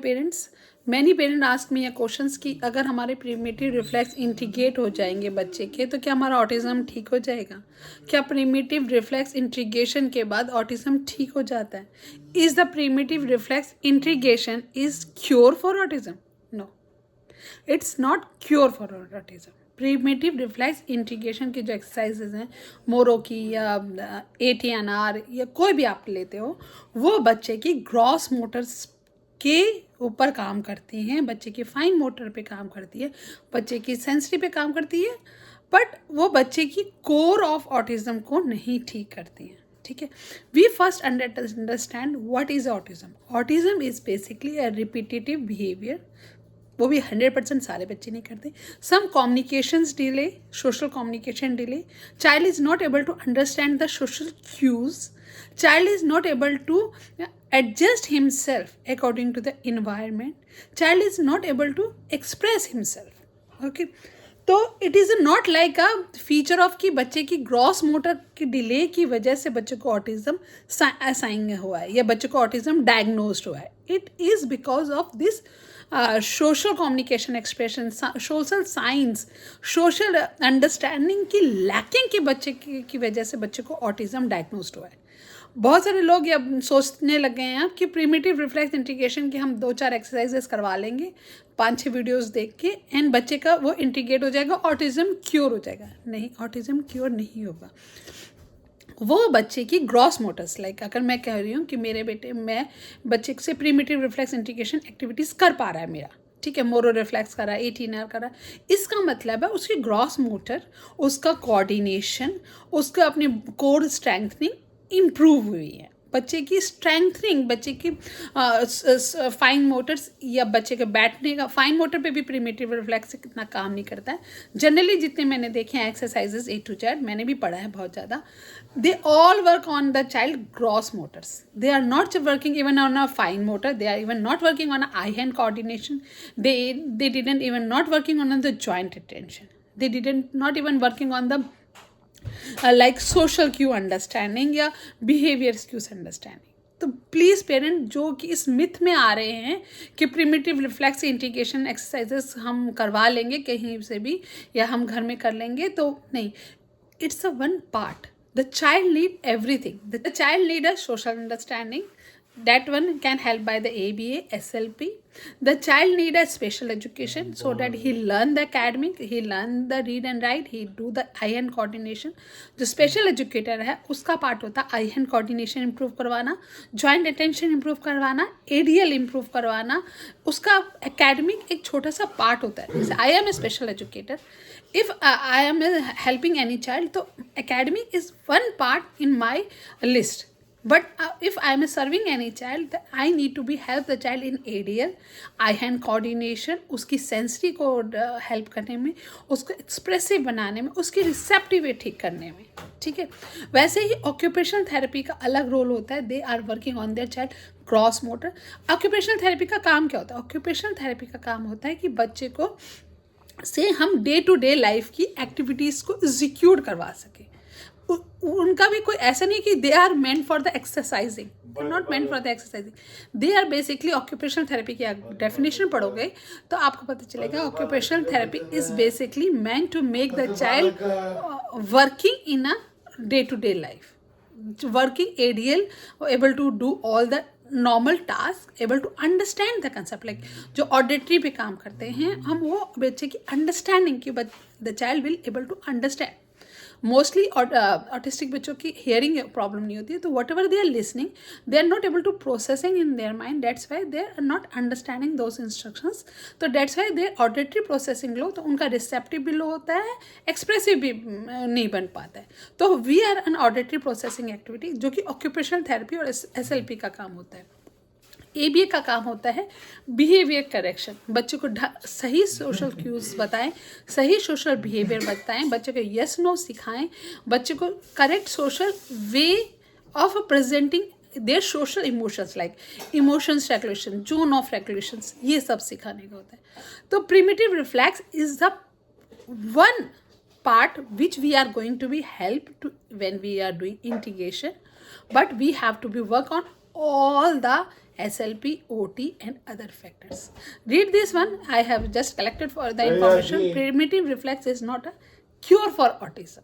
Parents, many parent ask me questions कि अगर हमारे प्रीमेटिव रिफ्लेक्स इंटीग्रेट हो जाएंगे बच्चे के तो क्या हमारा ऑटिज्म ठीक हो जाएगा? क्या प्रीमेटिव रिफ्लेक्स इंटीग्रेशन के बाद ऑटिज्म ठीक हो जाता है? Is the primitive reflex integration is cure for autism? No, it's not cure for autism. Primitive reflex integration की जो एक्सरसाइजेज हैं, मोरो की या ATNR या कोई भी आप लेते हो, वो बच्चे की ग्रॉस मोटर्स के ऊपर काम करती हैं, बच्चे की फाइन मोटर पे काम करती है, बच्चे की सेंसरी पे काम करती है, बट वो बच्चे की कोर ऑफ ऑटिज्म को नहीं ठीक करती हैं। ठीक है, we first understand what is autism. Autism is basically a repetitive behaviour, वो भी 100% सारे बच्चे नहीं करते। Some communications delay, social communication delay, child is not able to understand the social cues, child is not able to adjust himself according to the environment, child is not able to express himself. Okay, तो it is not like a feature of कि बच्चे की gross motor की delay की वजह से बच्चे को ऑटिज्म असाइन हुआ है या बच्चे को ऑटिज्म डायग्नोज्ड हुआ है। It is because of this social communication expression, social science, social understanding की लैकिंग की बच्चे की वजह से बच्चे को ऑटिज्म डायग्नोज्ड हुआ है। बहुत सारे लोग ये अब सोचने लग गए हैं कि प्रीमेटिव रिफ्लेक्स इंटीग्रेशन की हम 2-4 एक्सरसाइजेस करवा लेंगे 5-6 वीडियोस देख के एंड बच्चे का वो इंटीग्रेट हो जाएगा, ऑटिज्म क्योर हो जाएगा। नहीं, ऑटिज्म क्योर नहीं होगा। वो बच्चे की ग्रॉस मोटर्स, लाइक अगर मैं कह रही हूँ कि मैं बच्चे से प्रीमेटिव रिफ्लेक्स इंटीग्रेशन एक्टिविटीज़ कर पा रहा है मेरा, ठीक है, मोरो रिफ्लेक्स कर रहा है, ATNR कर रहा है, इसका मतलब है उसकी ग्रॉस मोटर, उसका कोऑर्डिनेशन, उसका अपनी कोर स्ट्रेंथनिंग इम्प्रूव हुई है। बच्चे की स्ट्रेंथनिंग, बच्चे की फाइन मोटर्स या बच्चे के बैठने का फाइन मोटर पे भी प्रीमेटिव रिफ्लेक्स कितना काम नहीं करता है। जनरली जितने मैंने देखे हैं एक्सरसाइजेज A to Z, मैंने भी पढ़ा है बहुत ज़्यादा, they all work on the child gross motors, they are not working even on a fine motor, they are even not working on a eye hand coordination, they didn't even not working on the joint attention, they didn't not even working on the like social Q understanding या behaviour cues understanding. तो please parent जो कि इस myth में आ रहे हैं कि primitive reflex integration exercises हम करवा लेंगे कहीं से भी या हम घर में कर लेंगे, तो नहीं, it's a one part. The child need everything, the child need a social understanding, that one can help by the ABA, SLP. The child need a special education so that he learn the academic, he learn the read and write, he do the eye hand coordination. जो special educator है उसका part होता है आई hand coordination improve करवाना, joint attention improve करवाना, ADL improve करवाना, उसका academic एक छोटा सा पार्ट होता है। जैसे I am a special educator, if I am helping any child, तो academic is one part in my list. But if I am serving any child, I need to be help the child in ADL, eye hand coordination, उसकी sensory को help करने में, उसको expressive बनाने में, उसकी receptive ठीक करने में। ठीक है, वैसे ही ऑक्यूपेशनल थेरेपी का अलग रोल होता है, they are working on their child gross motor. Occupational therapy का काम क्या होता है? ऑक्यूपेशनल थेरेपी का काम होता है कि बच्चे को से हम डे टू डे लाइफ की एक्टिविटीज़ को एग्जीक्यूट करवा सकें। उनका भी कोई ऐसा नहीं कि they are meant for the exercising, not meant for the exercising, they are basically occupational therapy की डेफिनेशन पढ़ोगे तो आपको पता चलेगा occupational therapy is basically meant to make the child working in a day to day life, working ADL, able to do all the normal task, able to understand the concept. Like जो auditory पे काम करते हैं हम, वो बच्चे की understanding की, the child will able to understand. Mostly autistic बच्चों की हियरिंग प्रॉब्लम नहीं होती है, तो whatever they are listening they are not able to processing in their mind, that's why they are not understanding those instructions, तो that's why they auditory processing low, तो उनका receptive भी लो होता है, एक्सप्रेसिव भी नहीं बन पाता है। तो we are an auditory processing activity, जो कि ऑक्यूपेशनल थेरेपी और SLP का काम होता है। ABA का काम होता है बिहेवियर करेक्शन, बच्चे को सही सोशल क्यूज बताएं, सही सोशल बिहेवियर बताएं, बच्चे को यस नो सिखाएं, बच्चे को correct social way of presenting their social emotions, like emotions regulation, zone of regulations, ये सब सिखाने का होता है। तो primitive reflex is the one part which we are going to be help to when we are doing integration, but we have to be work on all the SLP, OT, and other factors. Read this one. I have just collected for the information. Primitive reflex is not a cure for autism.